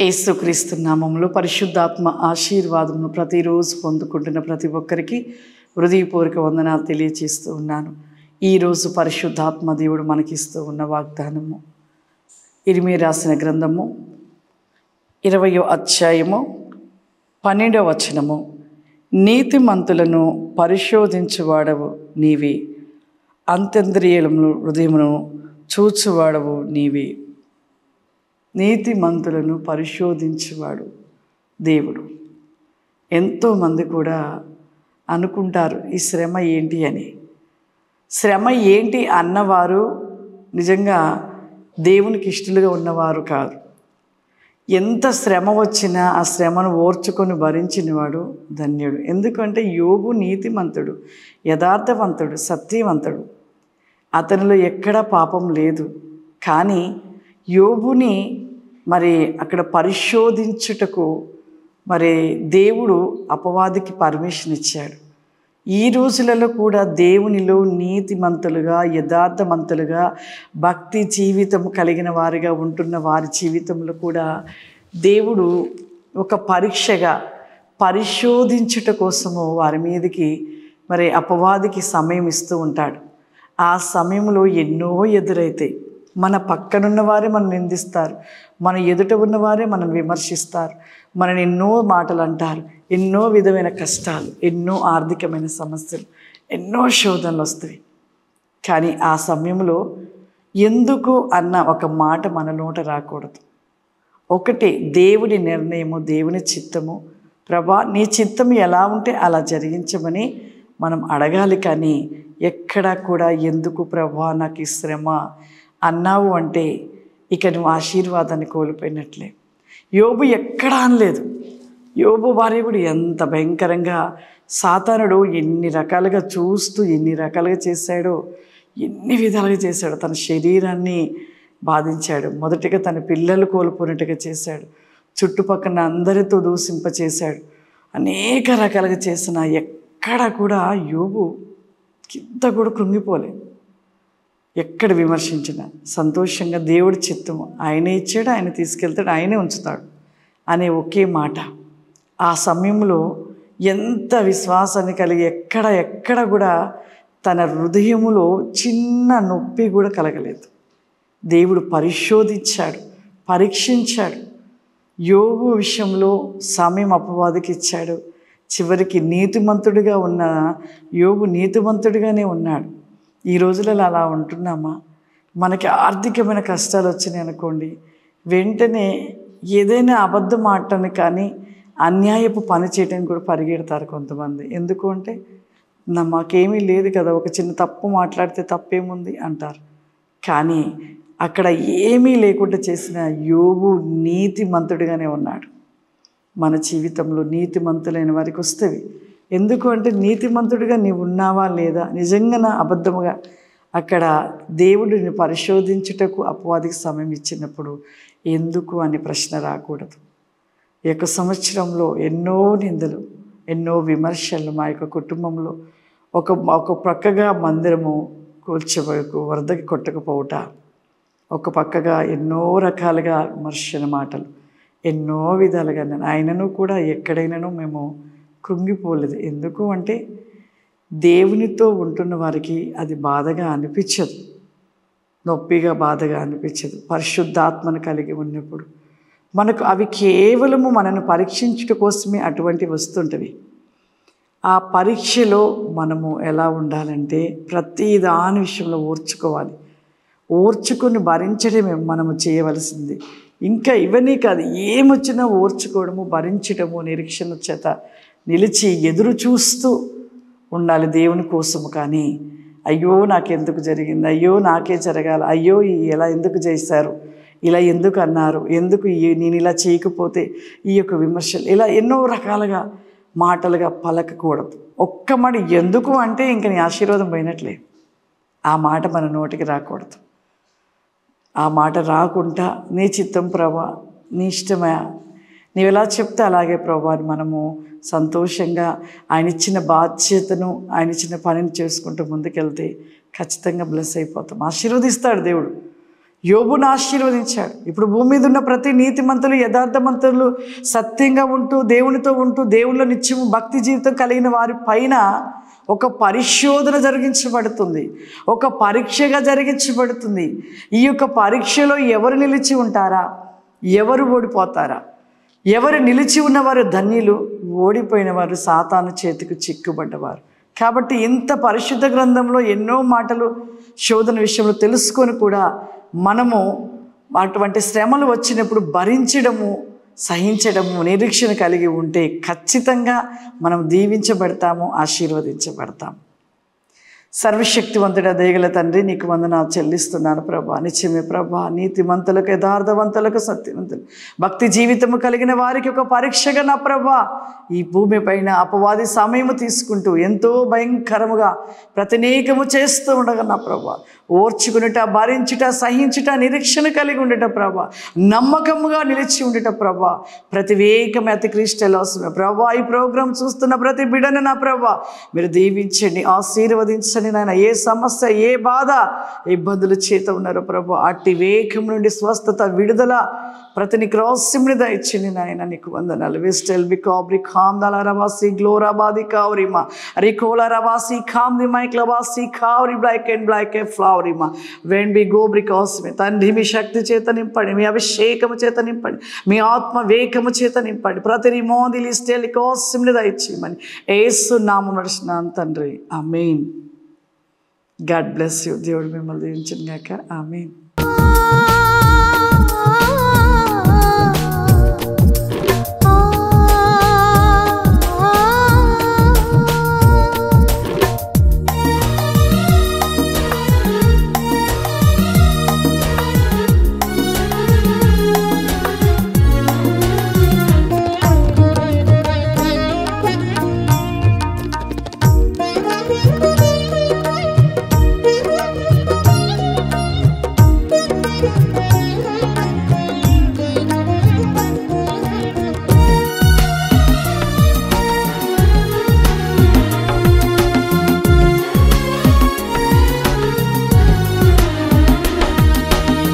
యేసుక్రీస్తు నామములో పరిశుద్ధాత్మ ఆశీర్వాదమును ప్రతిరోజు పొందుకుంటున్న ప్రతి ఒక్కరికి హృదయపూర్వక వందనాలు తెలియజేస్తూ ఉన్నాను. ఈరోజు పరిశుద్ధాత్మ దేవుడు మనకిస్తూ ఉన్న వాగ్దానము ఇర్మీయా రాసిన గ్రంథము 20వ అధ్యాయము 12వ వచనము. నీతిమంతులను పరిశోధించువాడవు నీవే, అంతరింద్రియములను హృదయమును చూచువాడవు నీవే. నీతిమంతులను పరిశోధించేవాడు దేవుడు. ఎంతోమంది కూడా అనుకుంటారు ఈ శ్రమ ఏంటి అని. శ్రమ ఏంటి అన్నవారు నిజంగా దేవునికి ఇష్టలుగా ఉన్నవారు కాదు. ఎంత శ్రమ వచ్చినా ఆ శ్రమను ఓర్చుకొని భరించినవాడు ధన్యుడు. ఎందుకంటే యోబు నీతిమంతుడు, యథార్థవంతుడు, సత్యవంతుడు. అతనిలో ఎక్కడా పాపం లేదు. కానీ యోబుని అక్కడ పరిశోధించుటకు దేవుడు అపవాదికి పర్మిషన్ ఇచ్చాడు. ఈ రోజులలో కూడా దేవునిలో నీతిమంతులుగా, యథార్థవంతులుగా, భక్తి జీవితం కలిగిన వారిగా ఉంటున్న వారి జీవితంలో కూడా దేవుడు ఒక పరీక్షగా పరిశోధించుట కోసము వారి మీదకి అపవాదికి సమయం ఇస్తూ ఉంటాడు. ఆ సమయంలో ఎన్నో ఎదురైతాయి. మన పక్కనున్న వారే మనం నిందిస్తారు, మన ఎదుట ఉన్నవారే మనం విమర్శిస్తారు, మనని ఎన్నో మాటలు అంటారు, ఎన్నో విధమైన కష్టాలు, ఎన్నో ఆర్థికమైన సమస్యలు, ఎన్నో శోధనలు వస్తాయి. కానీ ఆ సమయంలో ఎందుకు అన్న ఒక మాట మన నోట రాకూడదు. ఒకటి దేవుని నిర్ణయము, దేవుని చిత్తము. ప్రభా నీ చిత్తం ఎలా ఉంటే అలా జరిగించమని మనం అడగాలి. కానీ ఎక్కడా కూడా ఎందుకు ప్రభా నాకు ఈ శ్రమ అన్నావు అంటే ఇక నువ్వు ఆశీర్వాదాన్ని కోల్పోయినట్లే. యోబు ఎక్కడా అనలేదు. యోబు భార్య కూడా ఎంత భయంకరంగా సాతానుడు ఎన్ని రకాలుగా చూస్తూ ఎన్ని రకాలుగా చేశాడో, ఎన్ని విధాలుగా చేశాడు. తన శరీరాన్ని బాధించాడు. మొదటిగా తన పిల్లలు కోల్పోయినట్టుగా చేశాడు. చుట్టుపక్కల అందరితో దూషింపచేశాడు. అనేక రకాలుగా చేసిన ఎక్కడ కూడా యోబు కింద కూడా కృంగిపోలేదు. ఎక్కడ విమర్శించినా సంతోషంగా దేవుడి చిత్తము, ఆయనే ఇచ్చాడు, ఆయన తీసుకెళ్తాడు, ఆయనే ఉంచుతాడు అనే ఒకే మాట. ఆ సమయంలో ఎంత విశ్వాసాన్ని కలిగి ఎక్కడ కూడా తన హృదయములో చిన్న నొప్పి కూడా కలగలేదు. దేవుడు పరిశోధించాడు, పరీక్షించాడు. యోబు విషయంలో సమయం అపవాదికి ఇచ్చాడు. చివరికి నీతిమంతుడిగా ఉన్న యోబు నీతిమంతుడిగానే ఉన్నాడు. ఈ రోజులలో అలా ఉంటున్నామా? మనకి ఆర్థికమైన కష్టాలు వచ్చినాయి అనుకోండి, వెంటనే ఏదైనా అబద్ధం ఆడటాన్ని కానీ అన్యాయపు పని చేయడానికి కూడా పరిగెడతారు కొంతమంది. ఎందుకు అంటే మాకేమీ లేదు కదా, ఒక చిన్న తప్పు మాట్లాడితే తప్పేముంది అంటారు. కానీ అక్కడ ఏమీ లేకుండా చేసిన యోబు నీతిమంతుడిగానే ఉన్నాడు. మన జీవితంలో నీతిమంతులైన వారికి వస్తేవి. ఎందుకు అంటే నీతిమంతుడిగా నీవు ఉన్నావా లేదా, నిజంగా అబద్ధముగా అక్కడ దేవుడిని పరిశోధించుటకు అపవాదికి సమయం ఇచ్చినప్పుడు ఎందుకు అని ప్రశ్న రాకూడదు. ఈ యొక్క సంవత్సరంలో ఎన్నో నిందలు, ఎన్నో విమర్శలు మా యొక్క కుటుంబంలో. ఒక ప్రక్కగా మందిరము కూల్చిపోయకు, వరదకి కొట్టకపోవుట, ఒక పక్కగా ఎన్నో రకాలుగా విమర్శన మాటలు, ఎన్నో విధాలుగా. ఆయనను కూడా ఎక్కడైనాను మేము కృంగిపోలేదు. ఎందుకు అంటే దేవునితో ఉంటున్న వారికి అది బాధగా అనిపించదు, నొప్పిగా బాధగా అనిపించదు. పరిశుద్ధాత్మను కలిగి ఉన్నప్పుడు మనకు అవి కేవలము మనను పరీక్షించుట కోసమే అటువంటి వస్తుంటవి. ఆ పరీక్షలో మనము ఎలా ఉండాలంటే ప్రతి దాని విషయంలో ఓర్చుకోవాలి. ఓర్చుకొని భరించడమే మనము చేయవలసింది. ఇంకా ఇవన్నీ కాదు, ఏమొచ్చినా ఓర్చుకోవడము, భరించడము, నిరీక్షణ చేత నిలిచి ఎదురు చూస్తూ ఉండాలి దేవుని కోసము. కానీ అయ్యో నాకెందుకు జరిగింది, అయ్యో నాకే జరగాలి, అయ్యో ఇలా ఎందుకు చేశారు, ఇలా ఎందుకు అన్నారు, ఎందుకు నేను ఇలా చేయకపోతే ఈ యొక్క విమర్శలు, ఇలా ఎన్నో రకాలుగా మాటలుగా పలకకూడదు. ఒక్క మాట ఎందుకు అంటే ఇంక నీ ఆశీర్వాదం పోయినట్లే. ఆ మాట మన నోటికి రాకూడదు. ఆ మాట రాకుండా నీ చిత్తం ప్రభా, నీ ఇష్టమా, నీవు ఎలా చెప్తే అలాగే ప్రభా అని మనము సంతోషంగా ఆయన ఇచ్చిన బాధ్యతను, ఆయన ఇచ్చిన పనిని చేసుకుంటూ ముందుకెళ్తే ఖచ్చితంగా బ్లెస్ అయిపోతాం. ఆశీర్వదిస్తాడు దేవుడు. యోబును ఆశీర్వదించాడు. ఇప్పుడు భూమి మీద ఉన్న ప్రతి నీతిమంతులు, యథార్థమంతులు, సత్యంగా ఉంటూ దేవునితో ఉంటూ దేవుళ్ళ నిత్యము భక్తి జీవితం కలిగిన వారి పైన ఒక పరిశోధన జరిగించబడుతుంది, ఒక పరీక్షగా జరిగించబడుతుంది. ఈ యొక్క పరీక్షలో ఎవరు నిలిచి ఉంటారా, ఎవరు ఓడిపోతారా? ఎవరు నిలిచి ఉన్నవారు ధన్యులు, ఓడిపోయిన వారు సాతాను చేతికి చిక్కుబడ్డవారు. కాబట్టి ఇంత పరిశుద్ధ గ్రంథంలో ఎన్నో మాటలు శోధన విషయంలో తెలుసుకొని కూడా మనము అటువంటి శ్రమలు వచ్చినప్పుడు భరించడము, సహించడము, నిరీక్షణ కలిగి ఉంటే ఖచ్చితంగా మనం దీవించబడతాము, ఆశీర్వదించబడతాము. సర్వశక్తివంతుడ దయగల తండ్రి, నీకు వందనాలు చెల్లిస్తున్నాను ప్రభా. నిత్యమే ప్రభా, నీతిమంతులకు, యథార్థవంతులకు, సత్యవంతులు, భక్తి జీవితము కలిగిన వారికి ఒక పరీక్షగా నా ప్రభా ఈ భూమి పైన అపవాది సమయము తీసుకుంటూ ఎంతో భయంకరముగా ప్రతినేకము చేస్తూ ఉండగా నా ప్రభా ఓర్చుకునుట, భరించుట, సహించుట, నిరీక్షణ కలిగి ఉండట ప్రభా, నమ్మకముగా నిలిచి ఉండట ప్రభా. ప్రతి వేగమే అతి క్రిస్టలోసమే ప్రభా. ఈ ప్రోగ్రాం చూస్తున్న ప్రతి బిడ్డను నా ప్రభా మీరు దీవించండి, ఆశీర్వదించండి నాయన. ఏ సమస్య, ఏ బాధ, ఇబ్బందులు చేత ఉన్నారో ప్రభా అట్టి వేగం నుండి స్వస్థత, విడుదల ప్రతిని క్రాస్యముని దయచండి నాయన. నీకు వందనాలు. వెస్టెల్ బికాబ్రి ఖామ్ దళరవాసి గ్లోరాబాది కావరిమా రికోలరవాసి ఖామ్ ది మైక్లవాసి కావరి బ్లాక్ అండ్ బ్లాక్ ఏ ఫ్లవరిమా వెన్ బి గోబ్రి కాస్మే తండ్రి మీ శక్తి చేత నింపండి, మీ అభిషేకము చేత నింపండి, మీ ఆత్మ వేగము చేత నింపండి. ప్రతి రిమోది లిస్టెల్ కాస్యముని దయచేయమని యేసు నామమున నడుచున్నాను తండ్రి. ఆమేన్. God bless you. దేవుడు మిమ్మల్ని దీవించును గాక. ఆమేన్.